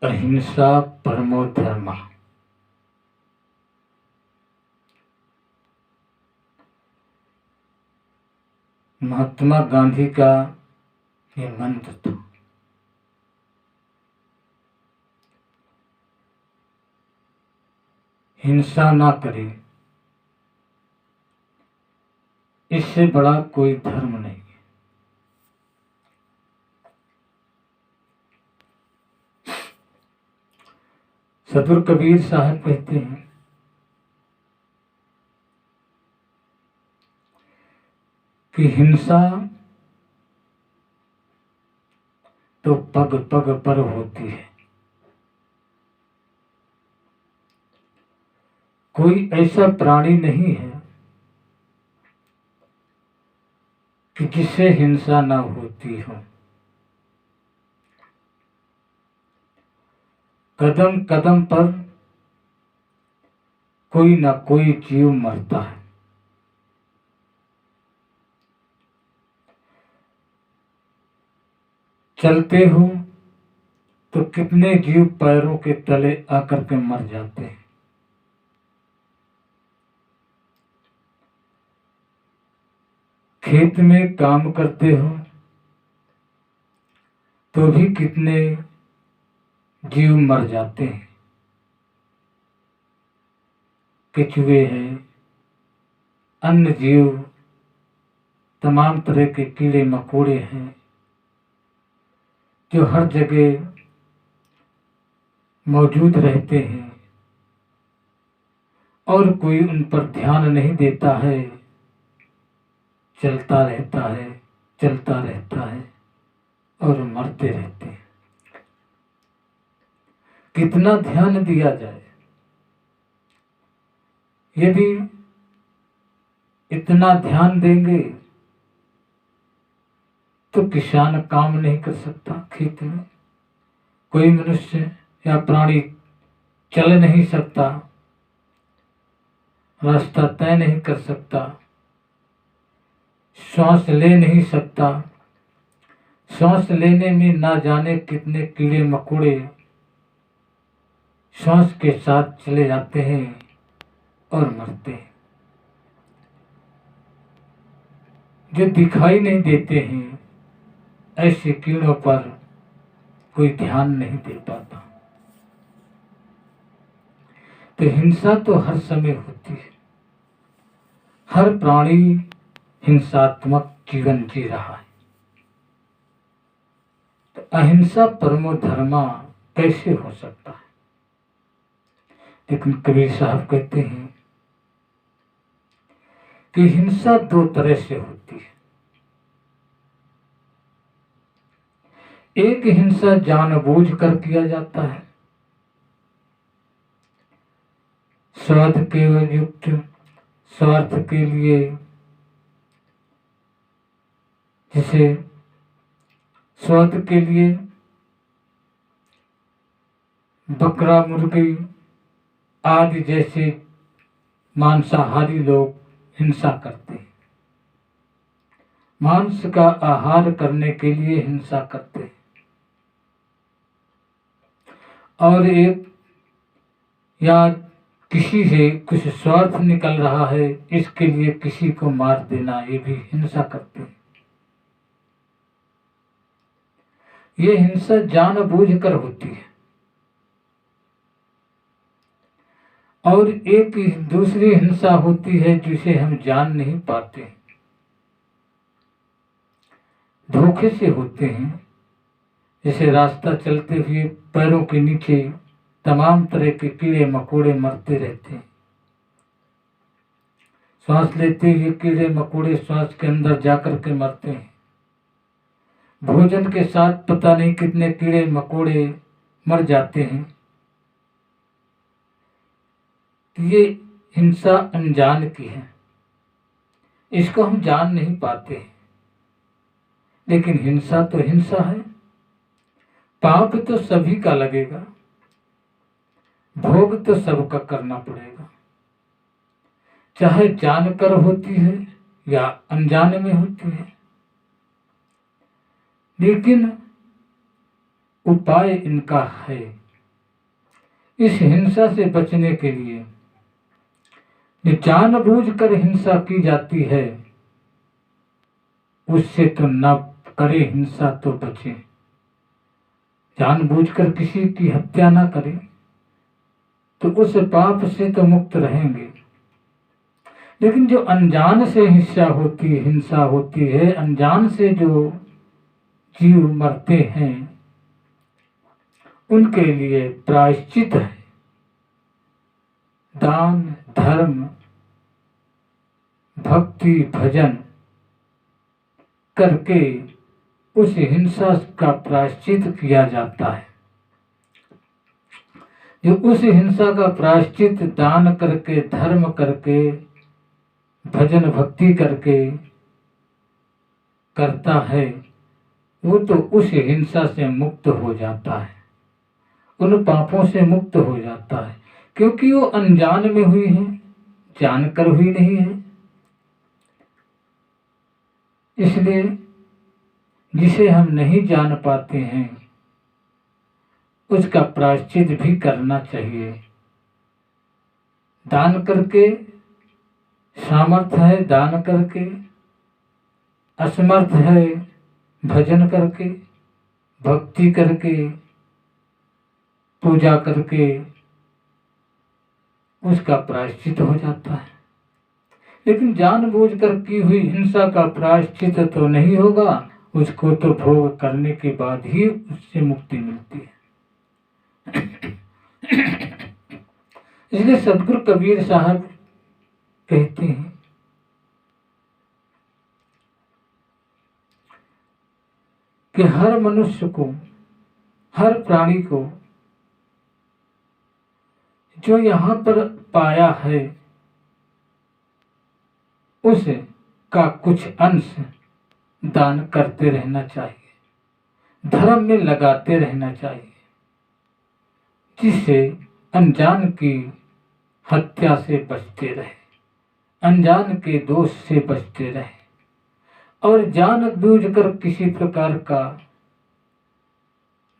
अहिंसा परमो धर्मः। महात्मा गांधी का ये मंत्र था। हिंसा ना करे, इससे बड़ा कोई धर्म नहीं है। सदगुरु कबीर साहब कहते हैं कि हिंसा तो पग पग पर होती है। कोई ऐसा प्राणी नहीं है कि जिससे हिंसा ना होती हो। कदम कदम पर कोई ना कोई जीव मरता है। चलते हो तो कितने जीव पैरों के तले आकर के मर जाते हैं। खेत में काम करते हो तो भी कितने जीव मर जाते हैं। केचुए हैं, अन्य जीव, तमाम तरह के कीड़े मकोड़े हैं जो हर जगह मौजूद रहते हैं और कोई उन पर ध्यान नहीं देता है। चलता रहता है, चलता रहता है और मरते रहते हैं। कितना ध्यान दिया जाए? यदि इतना ध्यान देंगे तो किसान काम नहीं कर सकता। खेत में कोई मनुष्य या प्राणी चल नहीं सकता, रास्ता तय नहीं कर सकता, श्वास ले नहीं सकता। श्वास लेने में ना जाने कितने कीड़े मकोड़े श्वास के साथ चले जाते हैं और मरते हैं। जो दिखाई नहीं देते हैं, ऐसे कीड़ों पर कोई ध्यान नहीं दे पाता। तो हिंसा तो हर समय होती है। हर प्राणी हिंसात्मक जीवन जी रहा है। तो अहिंसा परमो धर्मा कैसे हो सकता है? लेकिन कबीर साहब कहते हैं कि हिंसा दो तरह से होती है। एक हिंसा जानबूझकर किया जाता है, स्वार्थ के युक्त, स्वार्थ के लिए, जिसे स्वार्थ के लिए बकरा, मुर्गी आदि जैसे मांसाहारी लोग हिंसा करते हैं। मांस का आहार करने के लिए हिंसा करते हैं। और एक या किसी से कुछ स्वार्थ निकल रहा है, इसके लिए किसी को मार देना, ये भी हिंसा करते हैं। ये हिंसा जानबूझकर होती है। और एक दूसरी हिंसा होती है जिसे हम जान नहीं पाते, धोखे से होते हैं। जैसे रास्ता चलते हुए पैरों के नीचे तमाम तरह के कीड़े मकोड़े मरते रहते हैं। सांस लेते हुए कीड़े मकोड़े सांस के अंदर जाकर के मरते हैं। भोजन के साथ पता नहीं कितने कीड़े मकोड़े मर जाते हैं। ये हिंसा अनजान की है, इसको हम जान नहीं पाते। लेकिन हिंसा तो हिंसा है। पाप तो सभी का लगेगा, भोग तो सबका करना पड़ेगा, चाहे जानकर होती है या अनजाने में होती है। लेकिन उपाय इनका है इस हिंसा से बचने के लिए जो जानबूझकर हिंसा की जाती है उससे तो न करे हिंसा तो बचे। जानबूझकर किसी की हत्या ना करें तो उस पाप से तो मुक्त रहेंगे। लेकिन जो अनजान से हिंसा होती है, अनजान से जो जीव मरते हैं, उनके लिए प्रायश्चित है दान, धर्म, भक्ति, भजन करके उस हिंसा का प्रायश्चित किया जाता है। जो उस हिंसा का प्रायश्चित दान करके, धर्म करके, भजन भक्ति करके करता है, वो तो उस हिंसा से मुक्त हो जाता है, उन पापों से मुक्त हो जाता है, क्योंकि वो अनजान में हुई है, जानकर हुई नहीं है। इसलिए जिसे हम नहीं जान पाते हैं उसका प्रायश्चित भी करना चाहिए। दान करके, सामर्थ्य है दान करके, असमर्थ है भजन करके, भक्ति करके, पूजा करके उसका प्रायश्चित हो जाता है। लेकिन जानबूझकर की हुई हिंसा का प्रायश्चित तो नहीं होगा, उसको तो भोग करने के बाद ही उससे मुक्ति मिलती है। इसलिए सदगुरु कबीर साहब कहते हैं कि हर मनुष्य को, हर प्राणी को जो यहाँ पर पाया है उस का कुछ अंश दान करते रहना चाहिए, धर्म में लगाते रहना चाहिए, जिससे अनजान की हत्या से बचते रहे, अनजान के दोष से बचते रहे, और जानबूझकर किसी प्रकार का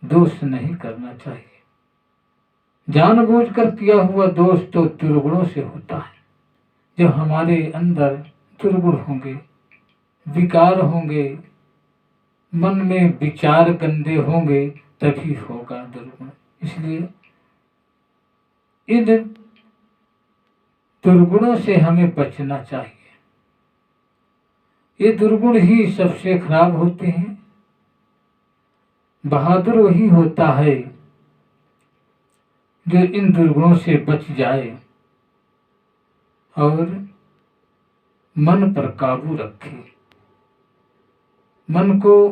दोष नहीं करना चाहिए। जानबूझकर किया हुआ दोष तो दुर्गुणों से होता है। जब हमारे अंदर दुर्गुण होंगे, विकार होंगे, मन में विचार गंदे होंगे, तभी होगा दुर्गुण। इसलिए इन दुर्गुणों से हमें बचना चाहिए। ये दुर्गुण ही सबसे खराब होते हैं। बहादुर वही होता है जो इन दुर्गुणों से बच जाए और मन पर काबू रखे, मन को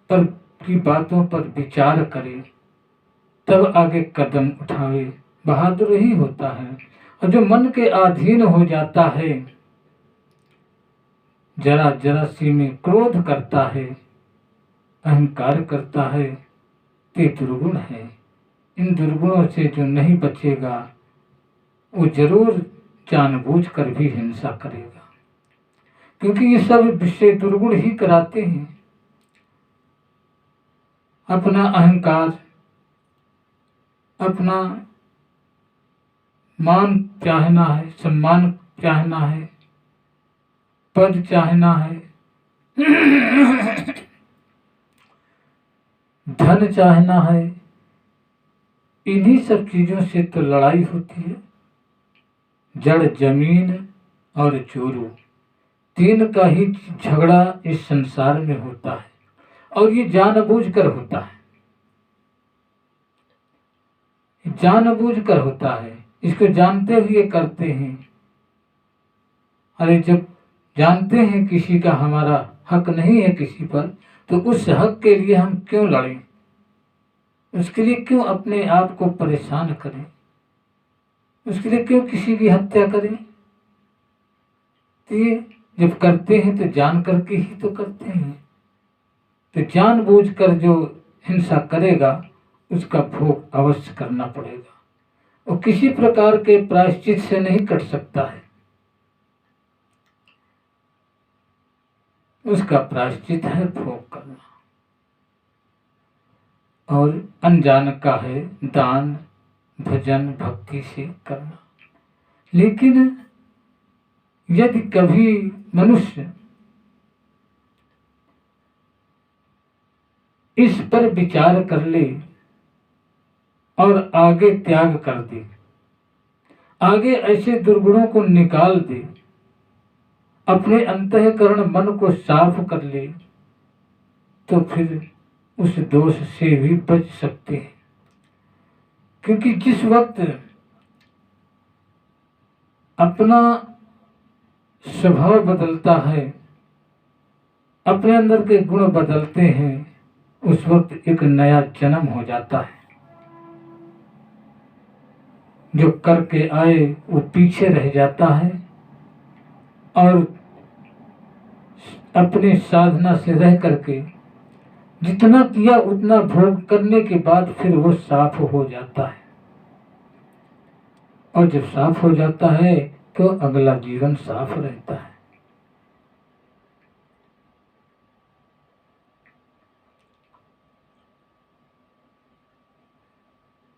पर की बातों पर विचार करे, तब आगे कदम उठावे। बहादुर ही होता है। और जो मन के अधीन हो जाता है, जरा जरा सी में क्रोध करता है, अहंकार करता है, ये दुर्गुण है। इन दुर्गुणों से जो नहीं बचेगा वो जरूर जानबूझकर भी हिंसा करेगा, क्योंकि ये सब विषय दुर्गुण ही कराते हैं। अपना अहंकार, अपना मान चाहना है, सम्मान चाहना है, पद चाहना है, धन चाहना है, इन्हीं सब चीजों से तो लड़ाई होती है। जड़ जमीन और चोरू, तीन का ही झगड़ा इस संसार में होता है, और ये जानबूझकर होता है, जानबूझकर होता है। इसको जानते हुए करते हैं। अरे जब जानते हैं किसी का हमारा हक नहीं है किसी पर, तो उस हक के लिए हम क्यों लड़ें, उसके लिए क्यों अपने आप को परेशान करें, उसके लिए क्यों किसी की हत्या करें। तो ये जब करते हैं तो जान करके ही तो करते हैं। तो जानबूझकर जो हिंसा करेगा उसका भोग अवश्य करना पड़ेगा, वो किसी प्रकार के प्रायश्चित से नहीं कट सकता है। उसका प्रायश्चित है भोग करना। और अनजान का है दान, भजन भक्ति से करना। लेकिन यदि कभी मनुष्य इस पर विचार कर ले और आगे त्याग कर दे, आगे ऐसे दुर्गुणों को निकाल दे, अपने अंतःकरण मन को साफ कर ले, तो फिर उस दोष से भी बच सकते हैं। क्योंकि जिस वक्त अपना स्वभाव बदलता है, अपने अंदर के गुण बदलते हैं, उस वक्त एक नया जन्म हो जाता है। जो करके आए वो पीछे रह जाता है और अपनी साधना से रह करके जितना किया उतना भोग करने के बाद फिर वो साफ हो जाता है। और जब साफ हो जाता है तो अगला जीवन साफ रहता है।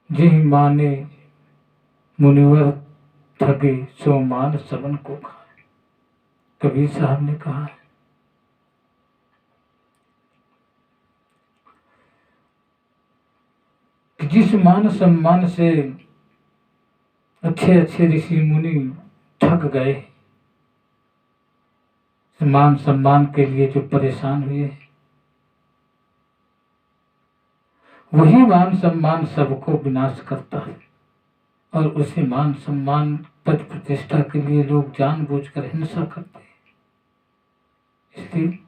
जिह माने मुनिवर ठगे सो मान सबन को खाए, कबीर साहब ने कहा है। कि जिस मान सम्मान से अच्छे अच्छे ऋषि मुनि ठग गए, मान सम्मान के लिए जो परेशान हुए, वही मान सम्मान सबको विनाश करता है। और उसी मान सम्मान पद प्रतिष्ठा के लिए लोग जानबूझकर हिंसा करते हैं। इसलिए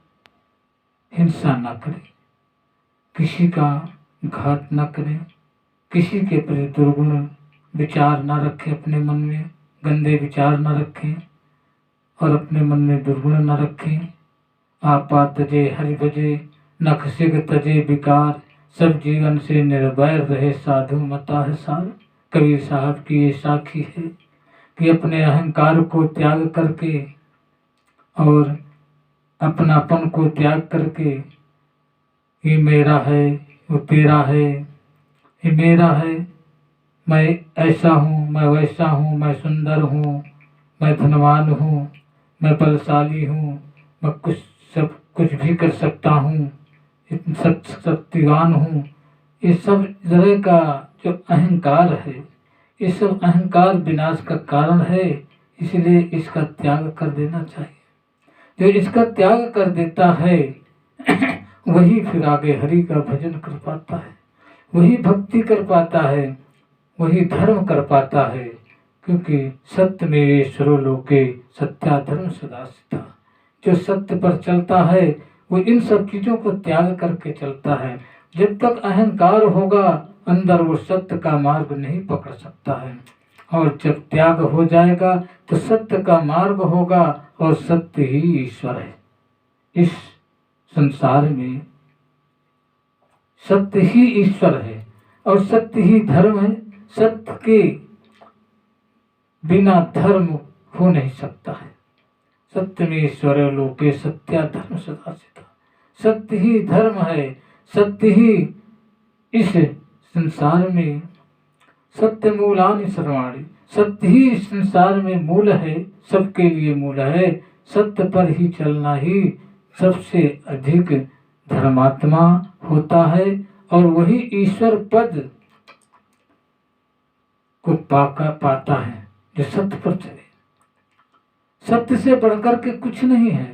हिंसा ना करें, किसी का घात ना करें, किसी के प्रति दुर्गुण विचार ना रखें, अपने मन में गंदे विचार ना रखें और अपने मन में दुर्गुण ना रखें। आपा तजे हरि भजे नख सिग तजे विकार, सब जीवन से निर्भय रहे साधु मता है सार। कबीर साहब की ये साखी है कि अपने अहंकार को त्याग करके और अपनापन को त्याग करके, ये मेरा है, वो तेरा है, ये मेरा है, मैं ऐसा हूँ, मैं वैसा हूँ, मैं सुंदर हूँ, मैं धनवान हूँ, मैं बलशाली हूँ, मैं सब कुछ भी कर सकता हूँ, शक्तिवान हूँ। ये सब तरह का जो अहंकार है, ये सब अहंकार विनाश का कारण है। इसलिए इसका त्याग कर देना चाहिए। जो इसका त्याग कर देता है वही फिर आगे हरि का भजन कर पाता है, वही भक्ति कर पाता है, वही धर्म कर पाता है। क्योंकि सत्य में ईश्वरो लोके सत्या धर्म सदा स्थिता। जो सत्य पर चलता है वो इन सब चीजों को त्याग करके चलता है। जब तक अहंकार होगा अंदर, वो सत्य का मार्ग नहीं पकड़ सकता है। और जब त्याग हो जाएगा तो सत्य का मार्ग होगा और सत्य ही ईश्वर है। इस संसार में सत्य ही ईश्वर है और सत्य ही धर्म है। सत्य के बिना धर्म हो नहीं सकता है। सत्य में ईश्वर लोके सत्या धर्म सदा सिद्ध। सत्य ही धर्म है, सत्य ही इस संसार में सत्य मूलानि सर्वाणि। सत्य ही इस संसार में मूल है, सबके लिए मूल है। सत्य पर ही चलना ही सबसे अधिक धर्मात्मा होता है और वही ईश्वर पद को पाता है जो सत्य पर चले। सत्य से बढ़कर के कुछ नहीं है।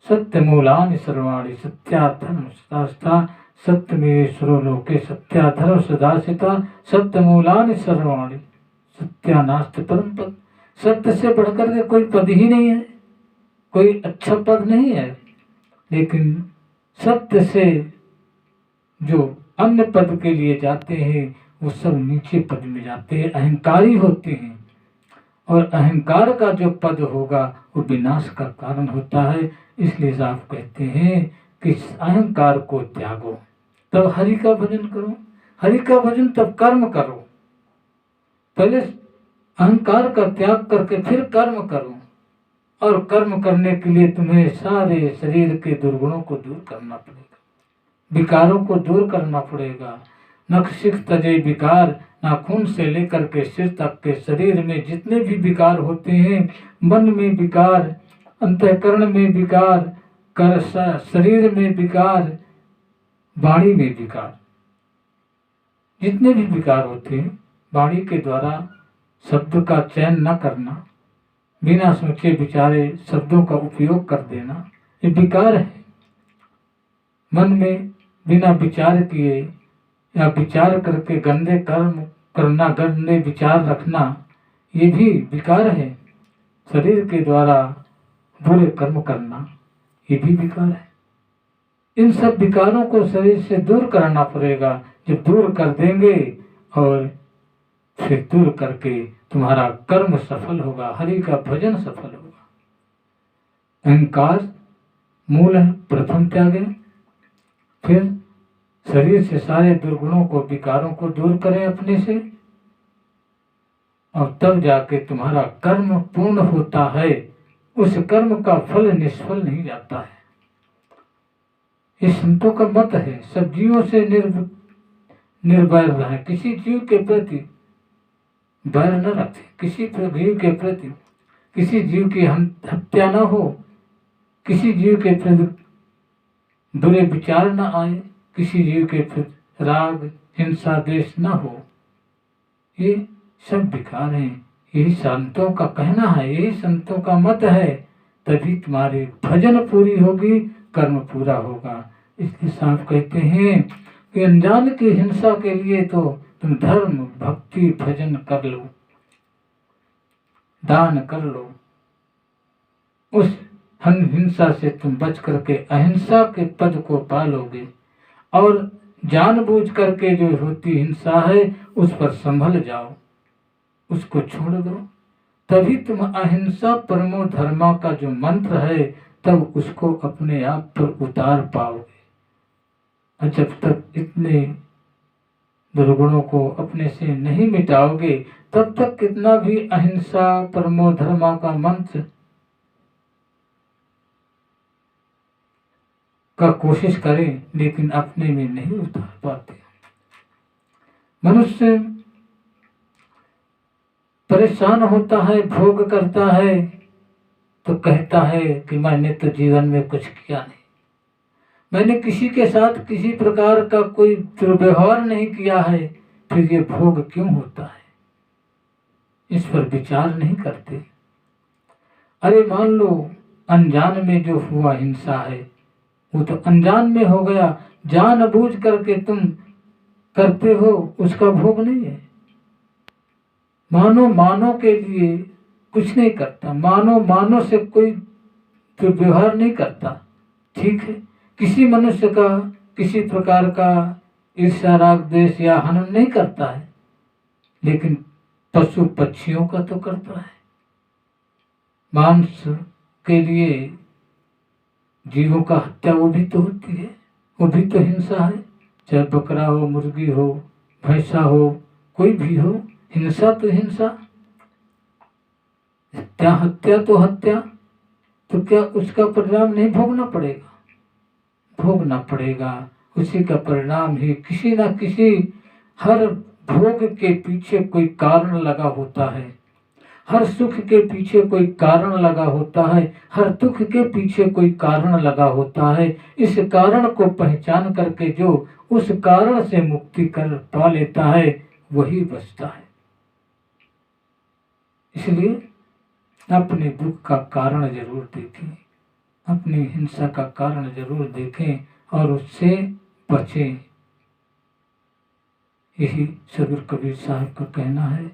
सत्य मूलानि सर्वाणि सत्या धर्म सदा। सत्य में ईश्वरो लोके सत्या धर्म सदा सिता। सत्य मूलानि सर्वाणि सत्या नास्ति परम पद। सत्य से बढ़कर के कोई पद ही नहीं है, कोई अच्छा पद नहीं है। लेकिन सत्य से जो अन्य पद के लिए जाते हैं वो सब नीचे पद में जाते हैं, अहंकारी होते हैं। और अहंकार का जो पद होगा वो विनाश का कारण होता है। इसलिए साहब कहते हैं कि अहंकार को त्यागो, तब हरि का भजन करो। हरि का भजन तब कर्म करो। पहले अहंकार का त्याग करके फिर कर्म करो। और कर्म करने के लिए तुम्हें सारे शरीर के दुर्गुणों को दूर करना पड़ेगा, विकारों को दूर करना पड़ेगा। नख सिख तजे विकार, नाखून से लेकर के सिर तक के शरीर में जितने भी विकार होते हैं, मन में विकार, अंतःकरण में विकार, कर शरीर में विकार, वाणी में विकार, जितने भी विकार होते हैं, वाणी के द्वारा शब्द का चयन न करना, बिना सोचे विचारे शब्दों का उपयोग कर देना, ये विकार है। मन में बिना विचार किए या विचार करके गंदे कर्म करना, गंदे विचार रखना, ये भी विकार है। शरीर के द्वारा बुरे कर्म करना, ये भी विकार है। इन सब विकारों को शरीर से दूर करना पड़ेगा। जब दूर कर देंगे और फिर दूर करके तुम्हारा कर्म सफल होगा, हरि का भजन सफल होगा। अहंकार मूल है, प्रथम त्यागें, फिर शरीर से सारे दुर्गुणों को, विकारों को दूर करें अपने से, और तब जाके तुम्हारा कर्म पूर्ण होता है। उस कर्म का फल निष्फल नहीं जाता है। ये संतों का मत है। सब जीवों से निर्वैर रहे, किसी जीव के प्रति बैर न रखें, किसी जीव के प्रति, किसी जीव की हत्या न हो, किसी जीव के प्रति बुरे विचार न आए, किसी जीव के प्रति राग, हिंसा, द्वेष न हो। ये सब विकार हैं। यही संतों का कहना है, यही संतों का मत है। तभी तुम्हारी भजन पूरी होगी, कर्म पूरा होगा। इसलिए साफ कहते हैं कि अनजान की हिंसा के लिए तो तुम धर्म, भक्ति, भजन कर लो, दान कर लो। उस हिंसा से तुम बच करके अहिंसा के पद को पालोगे। और जानबूझ करके जो होती हिंसा है उस पर संभल जाओ, उसको छोड़ दो। तभी तुम अहिंसा परमो धर्मा का जो मंत्र है, तब उसको अपने आप पर उतार पाओगे। और जब तक इतने दुर्गुणों को अपने से नहीं मिटाओगे, तब तक कितना भी अहिंसा परमो धर्मा का मंत्र का कोशिश करें, लेकिन अपने में नहीं उतार पाते। मनुष्य परेशान होता है, भोग करता है, तो कहता है कि मैंने तो जीवन में कुछ किया नहीं, मैंने किसी के साथ किसी प्रकार का कोई दुर्व्यवहार नहीं किया है, फिर ये भोग क्यों होता है? इस पर विचार नहीं करते। अरे मान लो अनजान में जो हुआ हिंसा है, वो तो अनजान में हो गया, जानबूझ करके तुम करते हो, उसका भोग नहीं है। मानो के लिए कुछ नहीं करता, मानो से कोई दुर्व्यवहार नहीं करता, ठीक है। किसी मनुष्य का किसी प्रकार का ईर्ष्या, राग, द्वेष या हनन नहीं करता है, लेकिन पशु पक्षियों का तो करता है। मांस के लिए जीवों का हत्या वो भी तो होती है, वो भी तो हिंसा है। चाहे बकरा हो, मुर्गी हो, भैंसा हो, कोई भी हो, हिंसा तो हिंसा। हत्या तो हत्या, तो क्या उसका परिणाम नहीं भोगना पड़ेगा? भोगना पड़ेगा। उसी का परिणाम ही किसी न किसी, हर भोग के पीछे कोई कारण लगा होता है, हर सुख के पीछे कोई कारण लगा होता है, हर दुख के पीछे कोई कारण लगा होता है। इस कारण को पहचान करके जो उस कारण से मुक्ति कर पा लेता है, वही बचता है। इसलिए अपने दुख का कारण जरूर देखें, अपनी हिंसा का कारण जरूर देखें और उससे बचें। यही सदगुरु कबीर साहब का कहना है।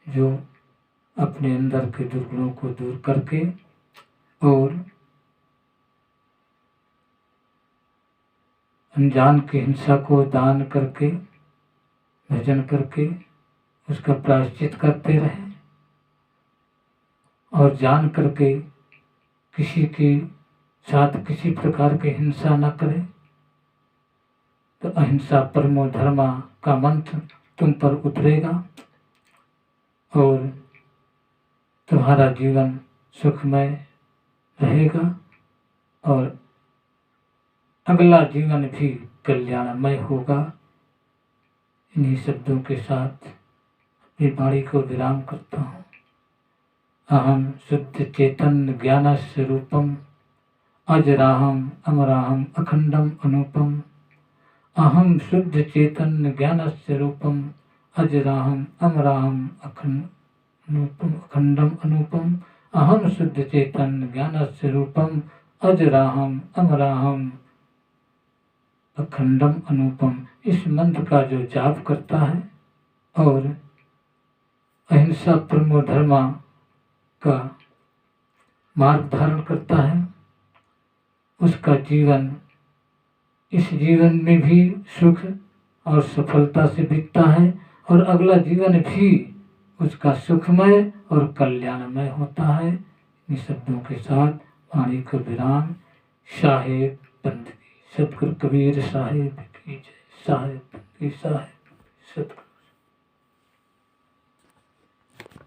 जो अपने अंदर के दुर्गुणों को दूर करके और अनजान की हिंसा को दान करके, भजन करके उसका प्रायश्चित करते रहे, और जान करके किसी के साथ किसी प्रकार की हिंसा न करें, तो अहिंसा परमो धर्मा का मंत्र तुम पर उतरेगा और तुम्हारा जीवन सुखमय रहेगा और अगला जीवन भी कल्याणमय होगा। इन्हीं शब्दों के साथ अपनी वाणी को विराम करता हूँ। अहम शुद्ध चैतन्य ज्ञान स्वरूपम अजराहम अमराहम अखंडम अनुपम। अहम शुद्ध चैतन्य ज्ञान स्वरूपम अजराहम अमराहम अखंडम अनुपम। अहम शुद्ध चैतन्य ज्ञान स्वरूपम अजराहम अमराहम अखंडम अनुपम। इस मंत्र का जो जाप करता है और अहिंसा परमो धर्मा का मार्ग धारण करता है, उसका जीवन इस जीवन में भी सुख और सफलता से बीतता है और अगला जीवन भी उसका सुखमय और कल्याणमय होता है। इन शब्दों के साथ वाणी को विराम। साहेब बंदगी सतगुरु कबीर साहेब की जय। साहेब बंदगी साहेब सतगुरु।